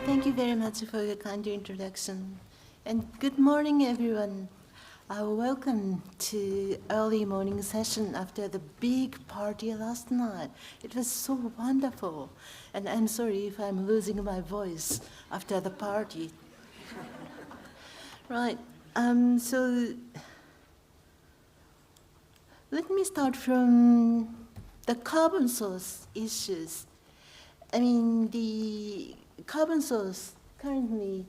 Thank you very much for your kind introduction. And good morning, everyone. Welcome to early morning session after the big party last night. It was so wonderful. And I'm sorry if I'm losing my voice after the party. Right, so let me start from the carbon source issues. I mean, the carbon source, currently,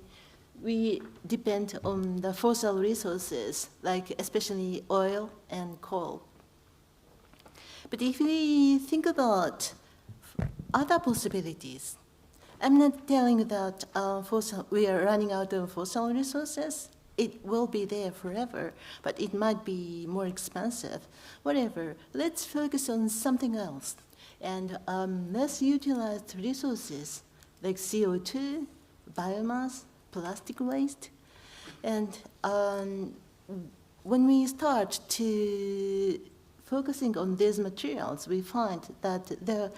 we depend on the fossil resources, like especially oil and coal. But if we think about other possibilities, I'm not telling that we are running out of fossil resources. It will be there forever, but it might be more expensive. Whatever, let's focus on something else. And let's utilize resources like CO2, biomass, plastic waste. And when we start to focusing on these materials, we find that the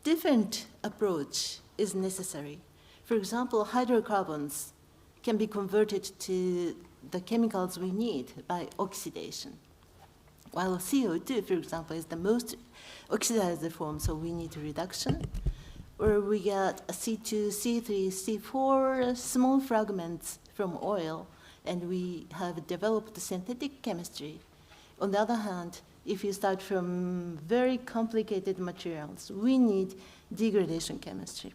different approach is necessary. For example, hydrocarbons can be converted to the chemicals we need by oxidation. While CO2, for example, is the most oxidized form, so we need reduction. Or we get a C2, C3, C4 small fragments from oil, and we have developed synthetic chemistry. On the other hand, if you start from very complicated materials, we need degradation chemistry.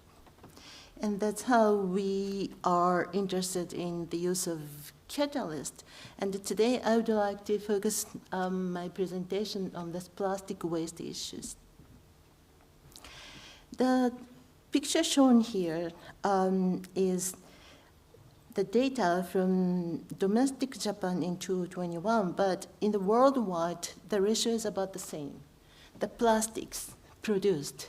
And that's how we are interested in the use of catalyst. And today I would like to focus my presentation on this plastic waste issues. The picture shown here is the data from domestic Japan in 2021, but in the worldwide, the ratio is about the same. The plastics produced,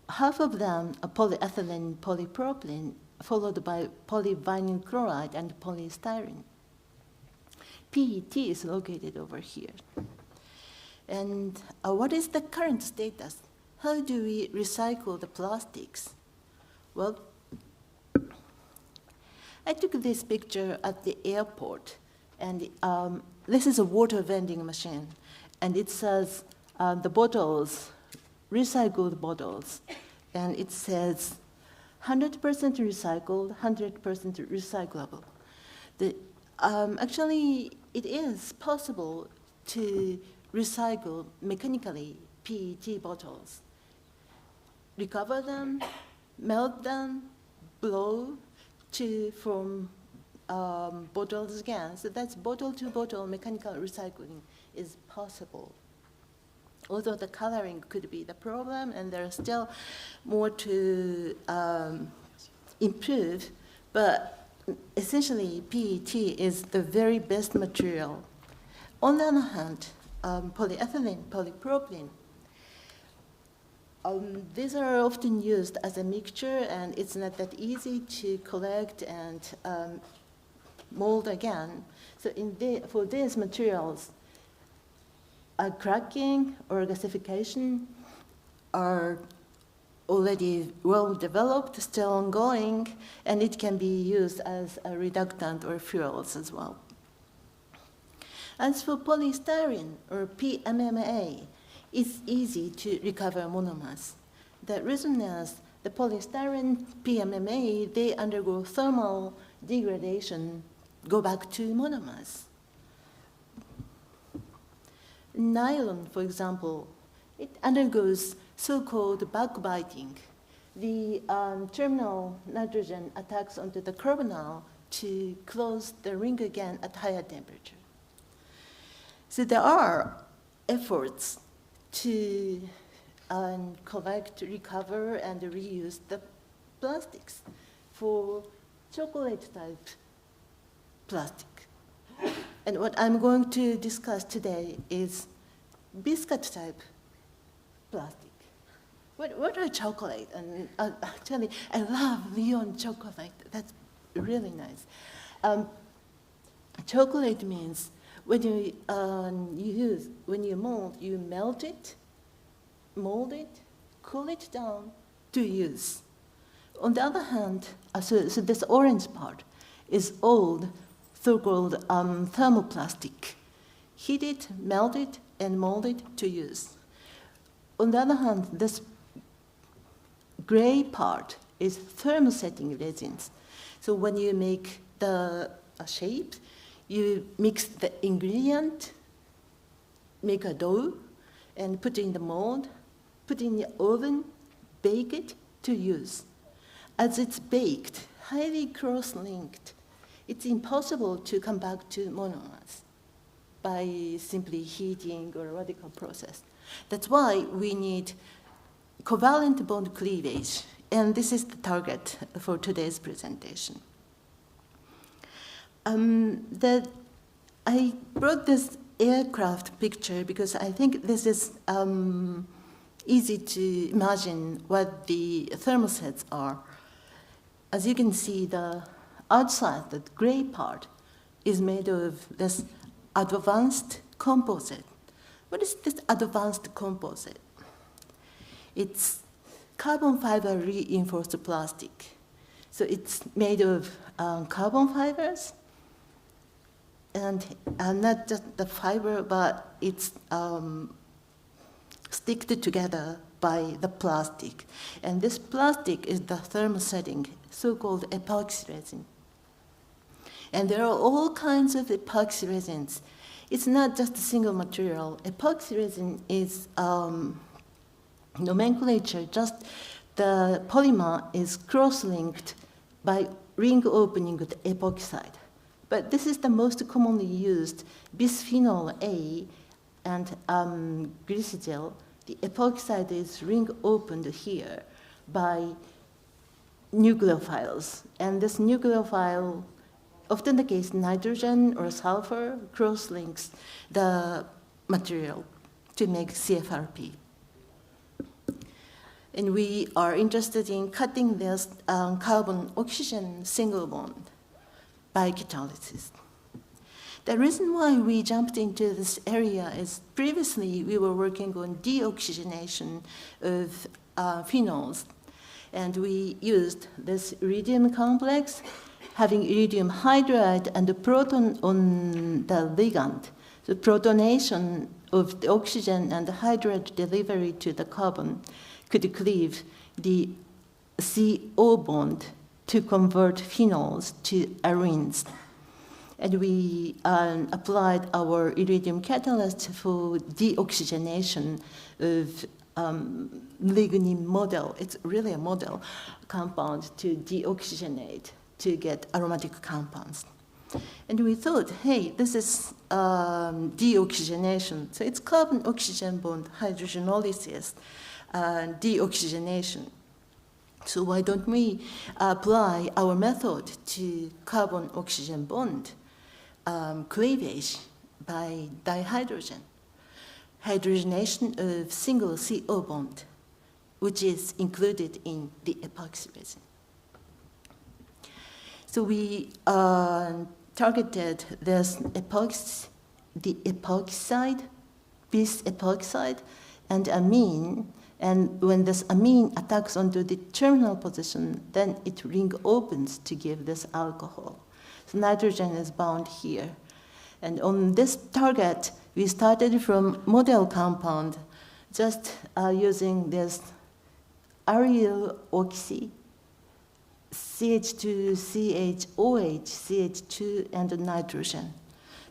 half of them are polyethylene, polypropylene, followed by polyvinyl chloride and polystyrene. PET is located over here. And what is the current status? How do we recycle the plastics? Well, I took this picture at the airport, and this is a water vending machine, and it says the bottles, recycled bottles, and it says 100% recycled, 100% recyclable. Actually, it is possible to recycle mechanically PET bottles, recover them, melt them, blow to form bottles again. So that's bottle-to-bottle mechanical recycling is possible. Although the coloring could be the problem, and there's still more to improve, but essentially PET is the very best material. On the other hand, polyethylene, polypropylene, these are often used as a mixture, and it's not that easy to collect and mold again. So for these materials, cracking or gasification are already well developed, still ongoing, and it can be used as a reductant or fuels as well. As for polystyrene or PMMA, it's easy to recover monomers. The reason is the polystyrene, PMMA, they undergo thermal degradation, go back to monomers. Nylon, for example, it undergoes so-called backbiting. The terminal nitrogen attacks onto the carbonyl to close the ring again at higher temperature. So there are efforts to collect, recover, and reuse the plastics for chocolate-type plastic. And what I'm going to discuss today is biscuit-type plastic. What are chocolate? And actually, I love Leon chocolate. That's really nice. Chocolate means when you mold, you melt it, mold it, cool it down to use. On the other hand, so this orange part is old, so-called thermoplastic, heated, melted, and molded to use. On the other hand, this gray part is thermosetting resins. So when you make the shape, you mix the ingredient, make a dough, and put it in the mold, put it in the oven, bake it to use. As it's baked, highly cross-linked, it's impossible to come back to monomers by simply heating or radical process. That's why we need covalent bond cleavage, and this is the target for today's presentation. I brought this aircraft picture because I think this is easy to imagine what the thermosets are. As you can see, the outside, the gray part, is made of this advanced composite. What is this advanced composite? It's carbon fiber reinforced plastic. So it's made of carbon fibers, and not just the fiber, but it's sticked together by the plastic. And this plastic is the thermosetting, so-called epoxy resin. And there are all kinds of epoxy resins. It's not just a single material. Epoxy resin is nomenclature, just the polymer is cross-linked by ring opening with epoxide. But this is the most commonly used bisphenol A and glycogel. The epoxide is ring opened here by nucleophiles. And this nucleophile, often the case nitrogen or sulfur, cross-links the material to make CFRP. And we are interested in cutting this carbon-oxygen single bond by catalysis. The reason why we jumped into this area is previously we were working on deoxygenation of phenols, and we used this iridium complex, having iridium hydride and the proton on the ligand. The protonation of the oxygen and the hydride delivery to the carbon could cleave the CO bond to convert phenols to arenes. And we applied our iridium catalyst for deoxygenation of lignin model. It's really a model compound to deoxygenate to get aromatic compounds. And we thought, hey, this is deoxygenation. So it's carbon-oxygen bond hydrogenolysis, deoxygenation. So why don't we apply our method to carbon-oxygen bond cleavage by dihydrogen, hydrogenation of single CO bond, which is included in the epoxy resin. So we targeted this the epoxide, bis epoxide, and amine. And when this amine attacks onto the terminal position, then it ring opens to give this alcohol. So nitrogen is bound here. And on this target, we started from model compound, just using this aryl oxy, CH2, CHOH, CH2, and nitrogen.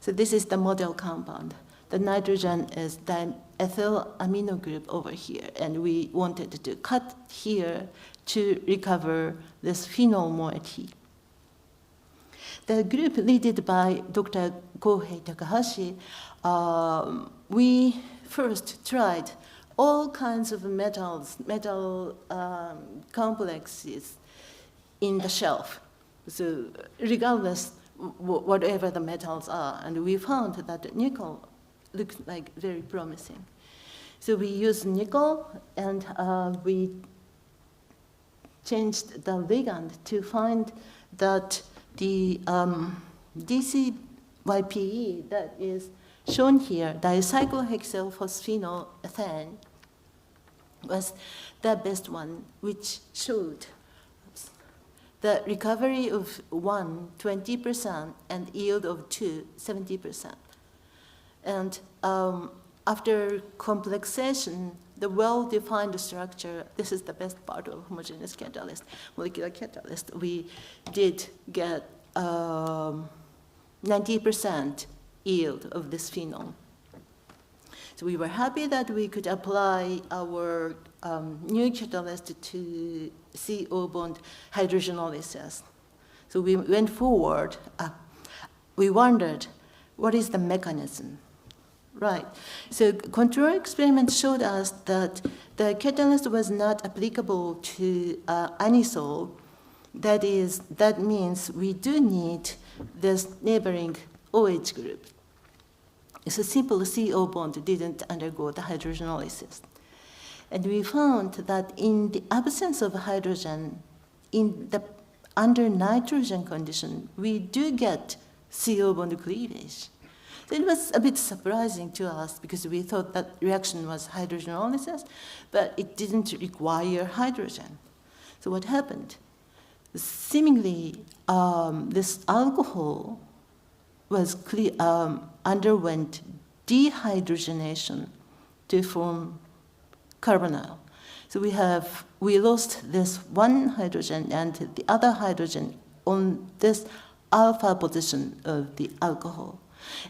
So this is the model compound. The nitrogen is the ethyl amino group over here, and we wanted to cut here to recover this phenol moiety. The group led by Dr. Kohei Takahashi, we first tried all kinds of metal complexes in the shelf, so regardless whatever the metals are, and we found that nickel looks like very promising. So we used nickel, and we changed the ligand to find that the DCYPE that is shown here, dicyclohexylphosphenol ethane, was the best one, which showed the recovery of 1, 20%, and yield of 2, 70%. And after complexation, the well-defined structure, this is the best part of homogeneous catalyst, molecular catalyst, we did get 90% yield of this phenol. So we were happy that we could apply our new catalyst to CO bond hydrogenolysis. So we went forward. We wondered, what is the mechanism? Right. So control experiments showed us that the catalyst was not applicable to anisole. That means we do need this neighboring OH group. So simple CO bond didn't undergo the hydrogenolysis. And we found that in the absence of hydrogen, under nitrogen condition, we do get CO bond cleavage. So it was a bit surprising to us because we thought that reaction was hydrogenolysis, but it didn't require hydrogen. So what happened? Seemingly, this alcohol was underwent dehydrogenation to form carbonyl. So we lost this one hydrogen and the other hydrogen on this alpha position of the alcohol.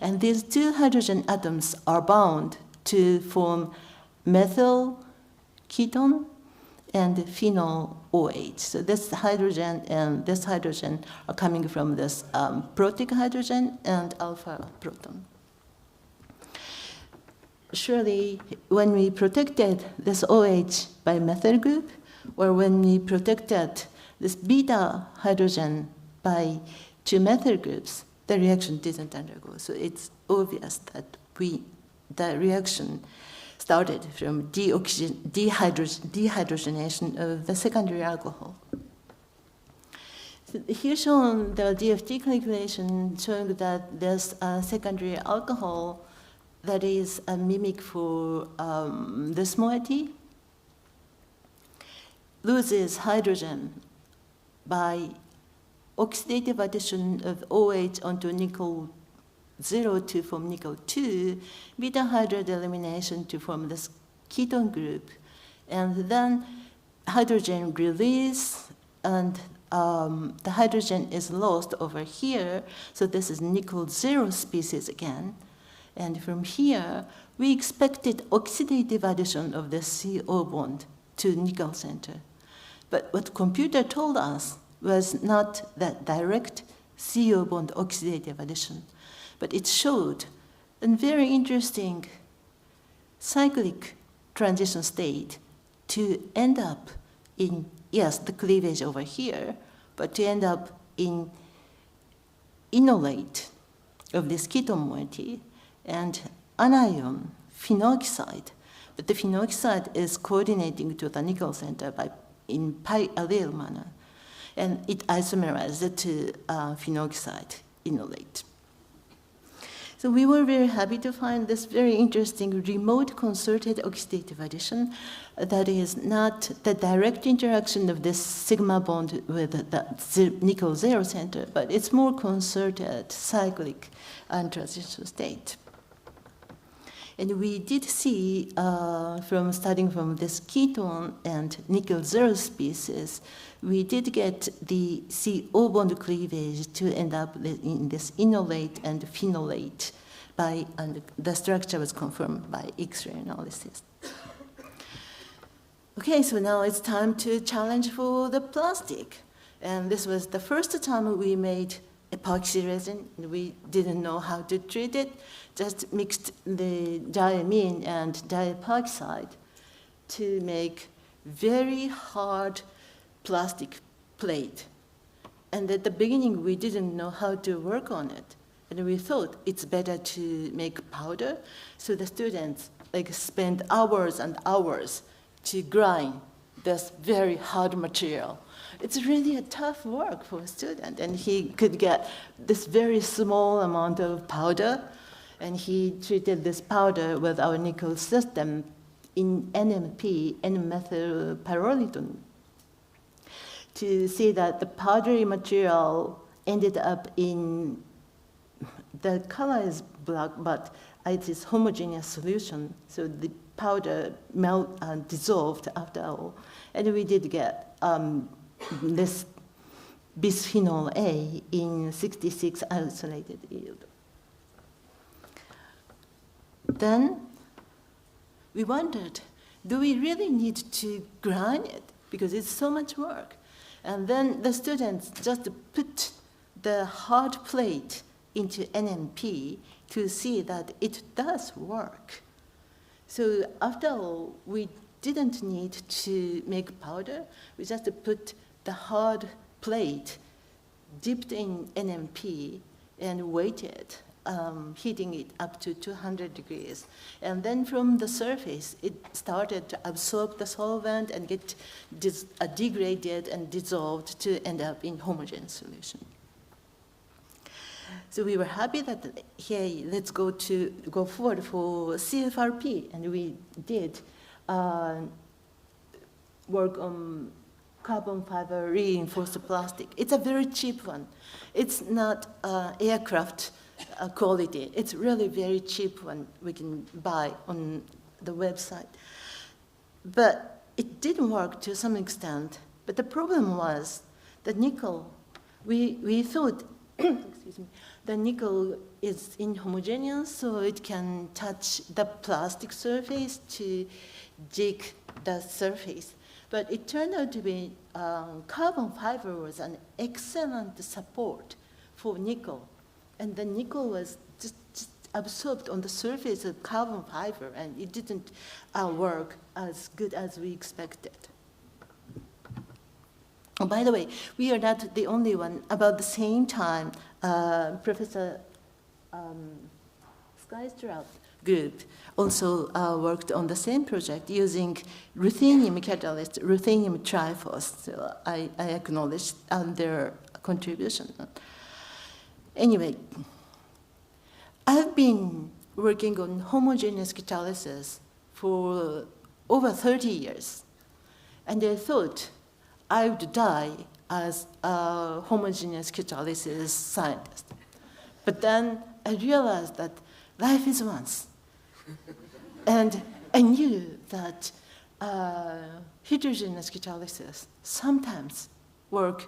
And these two hydrogen atoms are bound to form methyl ketone and phenyl OH. So this hydrogen and this hydrogen are coming from this protic hydrogen and alpha proton. Surely, when we protected this OH by methyl group, or when we protected this beta hydrogen by two methyl groups, the reaction didn't undergo. So it's obvious that the reaction started from dehydrogenation of the secondary alcohol. So here shown the DFT calculation showing that this secondary alcohol that is a mimic for this moiety loses hydrogen by oxidative addition of OH onto nickel 0 to form nickel 2, beta hydride elimination to form this ketone group, and then hydrogen release, and the hydrogen is lost over here, so this is nickel 0 species again. And from here, we expected oxidative addition of the CO bond to nickel center. But what computer told us was not that direct CO bond oxidative addition, but it showed a very interesting cyclic transition state to end up in, yes, the cleavage over here, but to end up in enolate of this ketone moiety and anion phenoxide. But the phenoxide is coordinating to the nickel center in pi allele manner. And it isomerized to phenoxide enolate. So we were very happy to find this very interesting remote concerted oxidative addition that is not the direct interaction of this sigma bond with the nickel 0 center, but it's more concerted cyclic transition state. And we did see, from studying from this ketone and nickel 0 species, we did get the CO bond cleavage to end up in this enolate and phenolate, and the structure was confirmed by X-ray analysis. Okay, so now it's time to challenge for the plastic. And this was the first time we made epoxy resin. We didn't know how to treat it, just mixed the diamine and diepoxide to make very hard plastic plate. And at the beginning, we didn't know how to work on it. And we thought it's better to make powder. So the students spend hours and hours to grind this very hard material. It's really a tough work for a student. And he could get this very small amount of powder. And he treated this powder with our nickel system in NMP, N-methylpyrrolidone, to see that the powdery material ended up in, the color is black, but it is homogeneous solution, so the powder dissolved after all. And we did get this bisphenol A in 66 isolated yield. Then we wondered, do we really need to grind it? Because it's so much work. And then the students just put the hard plate into NMP to see that it does work. So after all, we didn't need to make powder. We just put the hard plate dipped in NMP and waited, heating it up to 200 degrees. And then from the surface, it started to absorb the solvent and get degraded and dissolved to end up in homogeneous solution. So we were happy that, hey, let's go forward for CFRP, and we did work on carbon fiber reinforced plastic. It's a very cheap one. It's not aircraft quality. It's really very cheap one we can buy on the website. But it did work to some extent. But the problem was the nickel. We thought, excuse me, the nickel is inhomogeneous, so it can touch the plastic surface to jig the surface. But it turned out to be carbon fiber was an excellent support for nickel. And the nickel was just absorbed on the surface of carbon fiber, and it didn't work as good as we expected. Oh, by the way, we are not the only one. About the same time, Professor Skystra's group also worked on the same project using ruthenium catalyst, ruthenium triphos. So I acknowledge their contribution. Anyway, I've been working on homogeneous catalysis for over 30 years. And I thought I would die as a homogeneous catalysis scientist. But then I realized that life is once. And I knew that heterogeneous catalysis sometimes works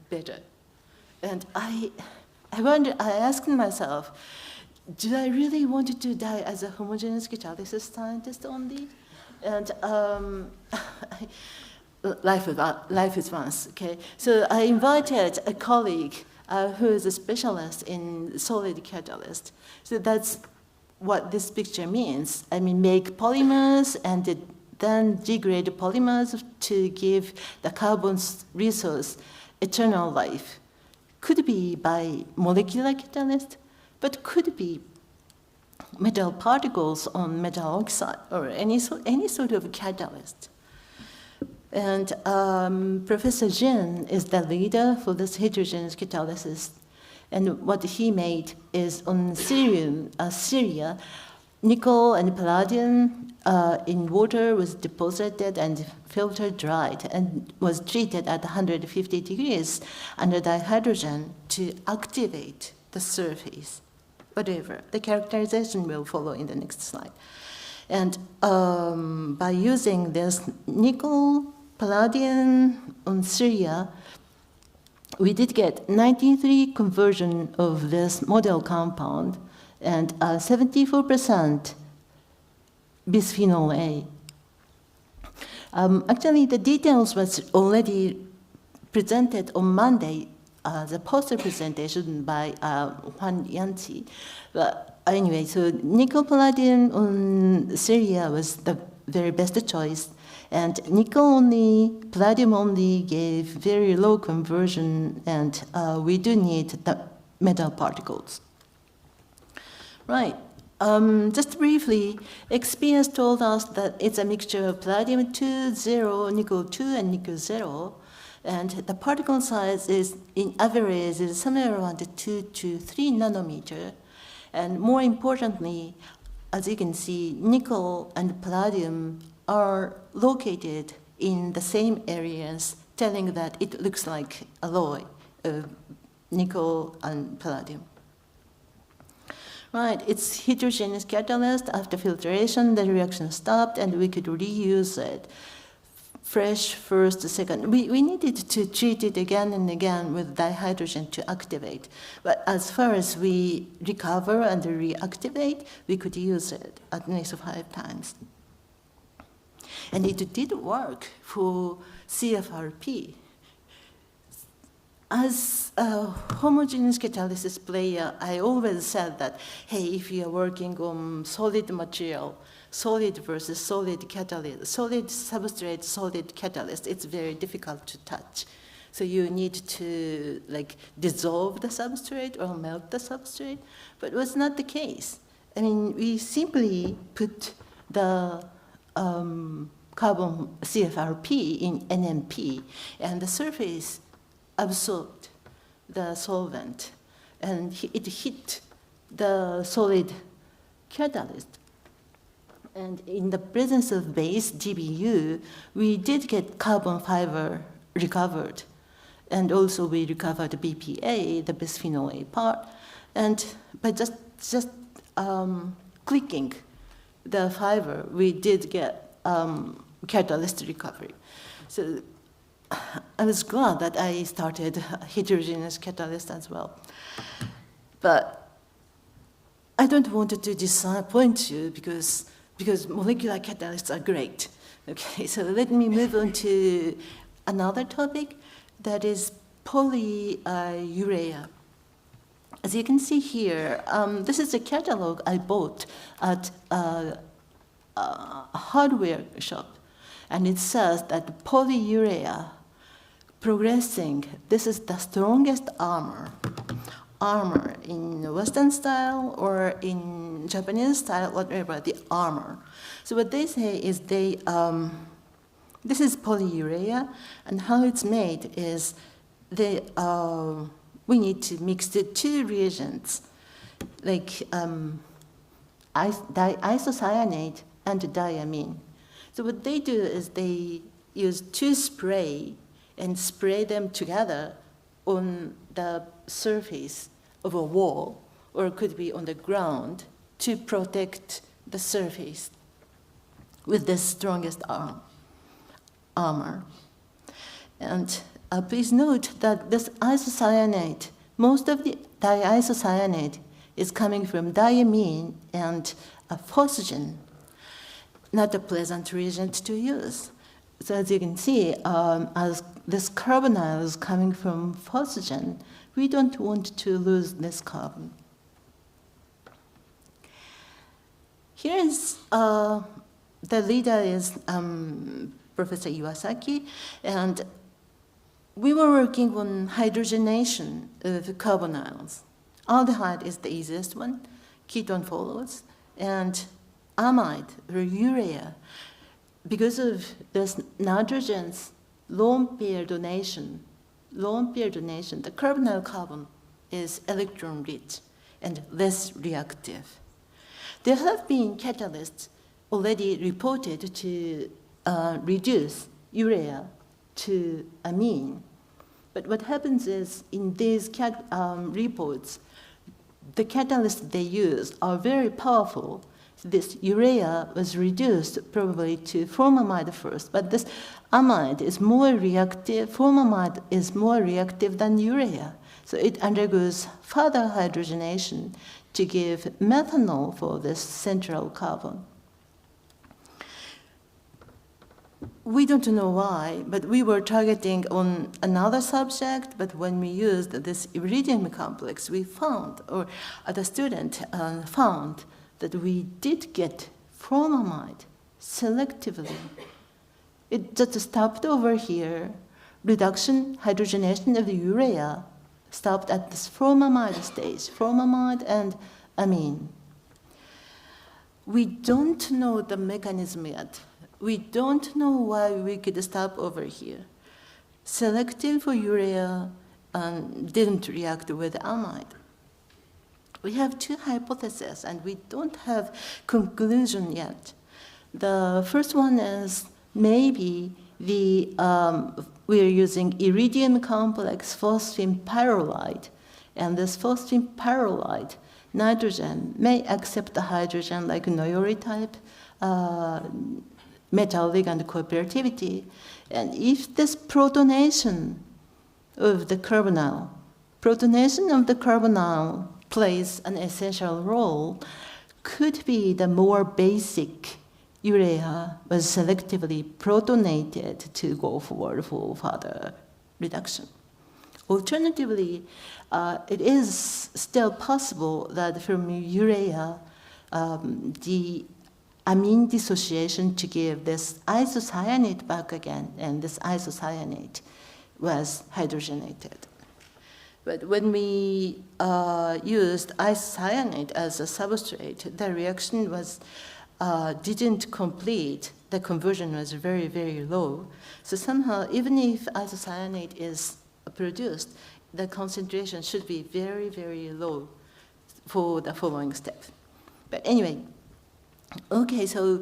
better. And I asked myself, do I really want to die as a homogeneous catalysis scientist only? And life is once, okay? So I invited a colleague who is a specialist in solid catalyst. So that's what this picture means. I mean, make polymers and then degrade polymers to give the carbon resource eternal life. Could be by molecular catalyst, but could be metal particles on metal oxide or any sort of catalyst. And Professor Jin is the leader for this heterogeneous catalysis. And what he made is on Syria, nickel and palladium in water was deposited and filtered dried and was treated at 150 degrees under dihydrogen to activate the surface. Whatever. The characterization will follow in the next slide. And by using this nickel, palladium on Syria, we did get 93 conversion of this model compound and 74% bisphenol A. Actually, the details was already presented on Monday, the poster presentation by Juan Yancy. But anyway, so nickel palladium on Syria was the very best choice. And nickel only, palladium only gave very low conversion, and we do need the metal particles. Right. Just briefly, XPS told us that it's a mixture of palladium 2, 0, nickel 2, and nickel 0. And the particle size is, in average, is somewhere around 2 to 3 nanometer. And more importantly, as you can see, nickel and palladium are located in the same areas, telling that it looks like alloy of nickel and palladium. Right, it's heterogeneous catalyst. After filtration, the reaction stopped, and we could reuse it. Fresh, first, second. We needed to treat it again and again with dihydrogen to activate. But as far as we recover and reactivate, we could use it at least 5 times. And it did work for CFRP. As a homogeneous catalysis player, I always said that, hey, if you are working on solid material, solid versus solid catalyst, solid substrate, solid catalyst, it's very difficult to touch. So you need to dissolve the substrate or melt the substrate, but it was not the case. I mean, we simply put the carbon CFRP in NMP, and the surface absorbed the solvent, and it hit the solid catalyst. And in the presence of base, GBU, we did get carbon fiber recovered. And also we recovered BPA, the bisphenol A part. And by just clicking the fiber, we did get catalyst recovery. So I was glad that I started heterogeneous catalyst as well. But I don't want to disappoint you because molecular catalysts are great. Okay, so let me move on to another topic, that is polyurea. As you can see here, this is a catalog I bought at a hardware shop. And it says that polyurea progressing, this is the strongest armor in Western style or in Japanese style, whatever, the armor. So what they say is this is polyurea, and how it's made is we need to mix the 2 reagents, like isocyanate and diamine. So what they do is they use 2 spray and spray them together on the surface of a wall, or it could be on the ground, to protect the surface with the strongest armor. And please note that this isocyanate, most of the diisocyanate is coming from diamine and phosphagen, not a pleasant reagent to use. So as you can see, as this carbonyl is coming from phosphagen, we don't want to lose this carbon. Here is, the leader is Professor Iwasaki, and we were working on hydrogenation of carbonyls. Aldehyde is the easiest one, ketone follows, and amide or urea, because of this nitrogen's lone pair donation, the carbonyl carbon is electron rich and less reactive. There have been catalysts already reported to reduce urea to amine. But what happens is in these reports, the catalysts they use are very powerful. This urea was reduced probably to formamide first, but this amide is more reactive, formamide is more reactive than urea. So it undergoes further hydrogenation to give methanol for this central carbon. We don't know why, but we were targeting on another subject, but when we used this iridium complex, we found, or the student found, that we did get formamide selectively. It just stopped over here. Reduction, hydrogenation of the urea stopped at this formamide stage, formamide and amine. We don't know the mechanism yet. We don't know why we could stop over here. Selective for urea didn't react with amide. We have 2 hypotheses, and we don't have conclusion yet. The first one is maybe we are using iridium complex phosphine pyrrolide, and this phosphine pyrrolide nitrogen may accept the hydrogen like Noyori type metal ligand cooperativity, and if this protonation of the carbonyl plays an essential role, could be the more basic urea was selectively protonated to go forward for further reduction. Alternatively, it is still possible that from urea, the amine dissociation to give this isocyanate back again, and this isocyanate was hydrogenated. But when we used isocyanate as a substrate, the reaction was didn't complete. The conversion was very, very low. So somehow, even if isocyanate is produced, the concentration should be very, very low for the following step. But anyway, okay, so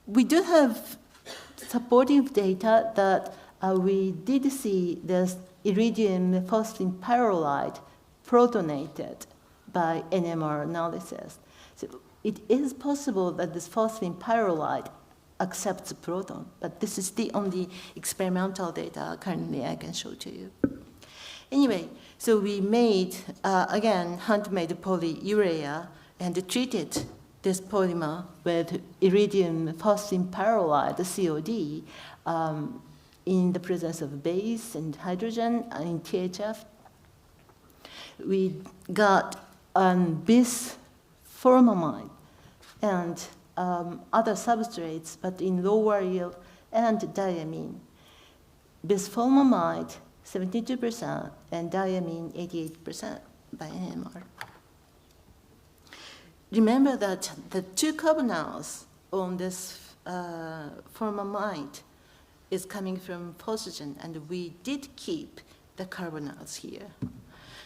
we do have supportive data that we did see this iridium phosphine pyrrolide protonated by NMR analysis. So it is possible that this phosphine pyrrolide accepts a proton, but this is the only experimental data currently I can show to you. Anyway, so we made, again, handmade polyurea and treated this polymer with iridium phosphine pyrrolide, COD, in the presence of base and hydrogen in THF. We got bisphormamide and other substrates, but in lower yield, and diamine. Bisphormamide, 72%, and diamine, 88% by NMR. Remember that the two carbonyls on this formamide is coming from phosphagen, and we did keep the carbonyls here.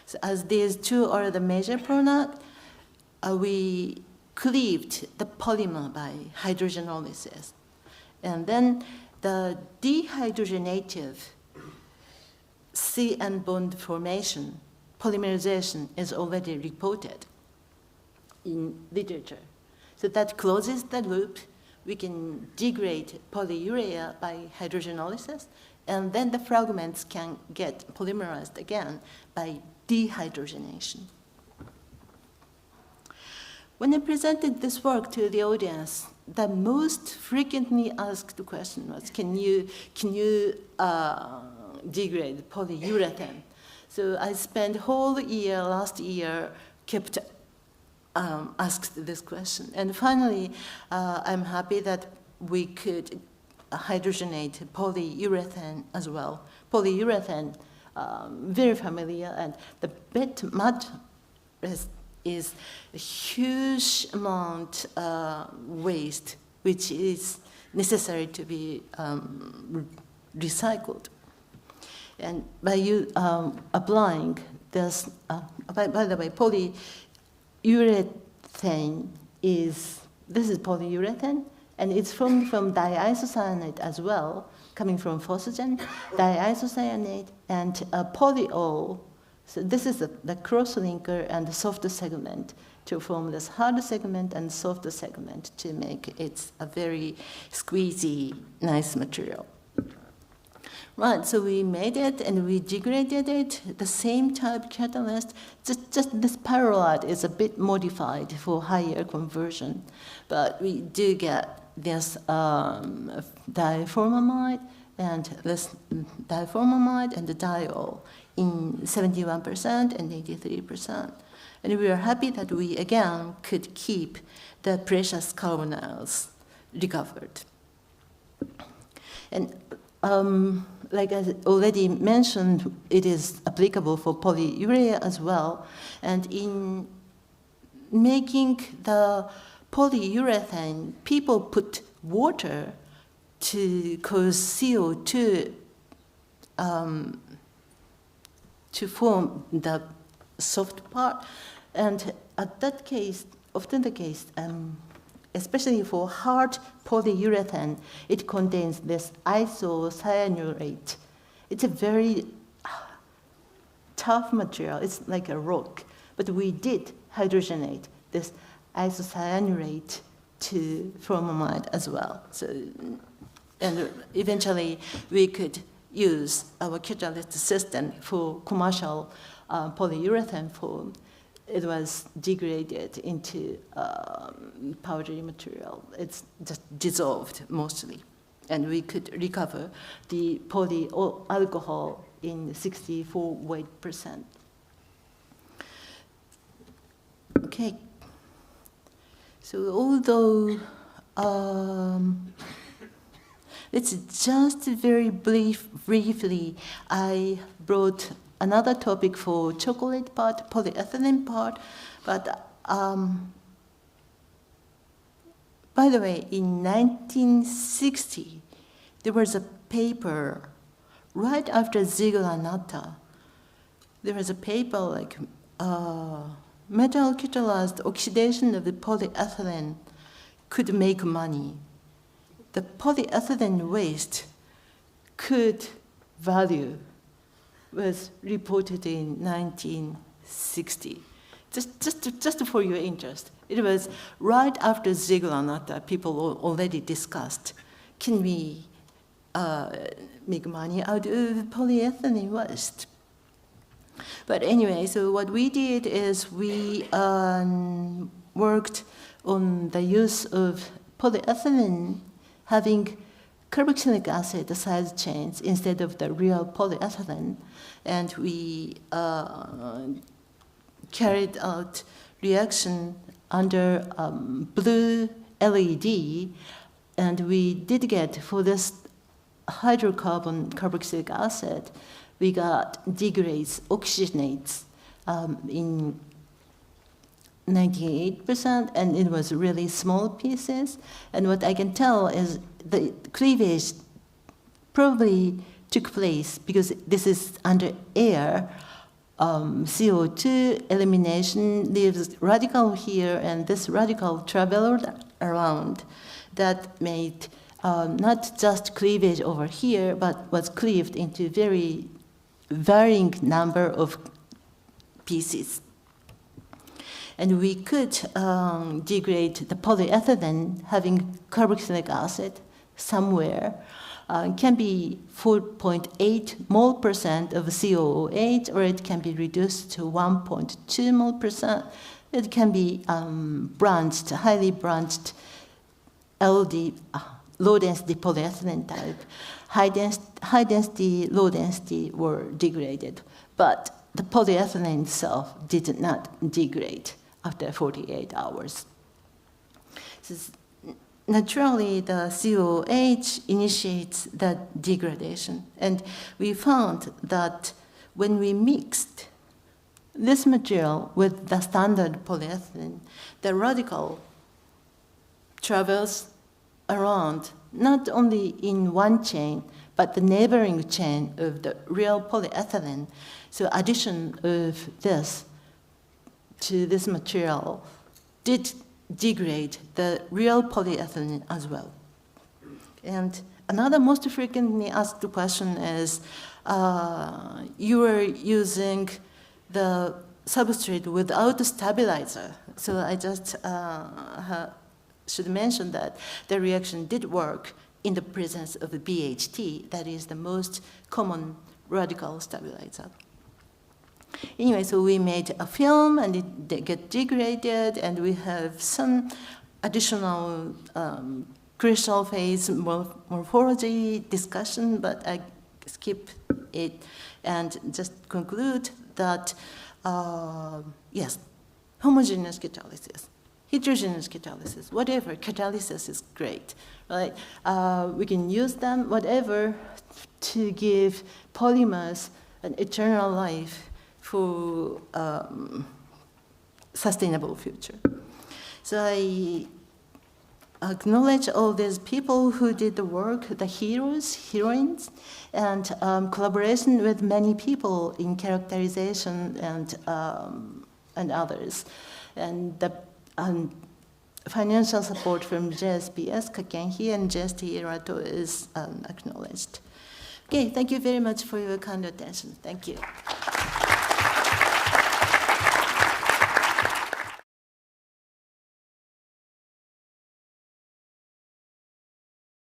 So as these two are the major product, we cleaved the polymer by hydrogenolysis. And then the dehydrogenative C-N bond formation, polymerization, is already reported in literature. So that closes the loop. We can degrade polyurea by hydrogenolysis, and then the fragments can get polymerized again by dehydrogenation. When I presented this work to the audience, the most frequently asked question was, can you degrade polyurethane? So I spent whole year, last year, kept asked this question. And finally, I'm happy that we could hydrogenate polyurethane as well. Polyurethane, very familiar, and the bed mud is a huge amount waste, which is necessary to be recycled. And by you applying this, by the way, polyurethane this is polyurethane, and it's from diisocyanate as well, coming from phosphagen, diisocyanate, and polyol. So this is the cross-linker and the soft segment to form this hard segment and soft segment to make it a very squeezy, nice material. Right, so we made it and we degraded it, the same type catalyst, just this pyrrolide is a bit modified for higher conversion, but we do get this diformamide and this diformamide and the diol in 71% and 83%. And we are happy that we, again, could keep the precious carbonyls recovered. And like I already mentioned, it is applicable for polyurea as well. And in making the polyurethane, people put water to cause CO2 to form the soft part. And at that case, often the case, especially for hard polyurethane, it contains this isocyanurate. It's a very tough material. It's like a rock. But we did hydrogenate this isocyanurate to formamide as well. So, and eventually we could use our catalyst system for commercial polyurethane foam. It was degraded into powdery material. It's just dissolved mostly. And we could recover the polyalcohol in 64 weight%. Okay. So although, let's just very briefly, I brought another topic for chocolate part, polyethylene part, but by the way, in 1960, there was a paper right after Ziegler-Natta. There was a paper like metal catalyzed oxidation of the polyethylene could make money. The polyethylene waste could value was reported in 1960. Just for your interest. It was right after Ziegler-Natta, people already discussed, can we make money out of polyethylene waste? But anyway, so what we did is we worked on the use of polyethylene having carboxylic acid side chains instead of the real polyethylene. And we carried out reaction under blue LED, and we did get, for this hydrocarbon carboxylic acid, we got degrades, oxygenates in 98%, and it was really small pieces. And what I can tell is the cleavage probably took place because this is under air. CO2 elimination leaves radical here, and this radical traveled around. That made not just cleavage over here, but was cleaved into very varying number of pieces. And we could degrade the polyethylene having carboxylic acid somewhere. Can be 4.8 mole% of COOH, or it can be reduced to 1.2 mole%. It can be branched, highly branched LD, low-density polyethylene type. High-density, low-density were degraded, but the polyethylene itself did not degrade after 48 hours. Naturally, the COH initiates that degradation. And we found that when we mixed this material with the standard polyethylene, the radical travels around not only in one chain, but the neighboring chain of the real polyethylene. So addition of this to this material did degrade the real polyethylene as well. And another most frequently asked question is, you are using the substrate without a stabilizer. So I just should mention that the reaction did work in the presence of the BHT, that is the most common radical stabilizer. Anyway, so we made a film, and it get degraded, and we have some additional crystal phase morphology discussion, but I skip it and just conclude that, yes, homogeneous catalysis, heterogeneous catalysis, whatever, catalysis is great, right? We can use them, whatever, to give polymers an eternal life for sustainable future. So I acknowledge all these people who did the work, the heroes, heroines, and collaboration with many people in characterization and others. And financial support from JSPS, Kakenhi, and JST Erato is acknowledged. Okay, thank you very much for your kind attention. Thank you.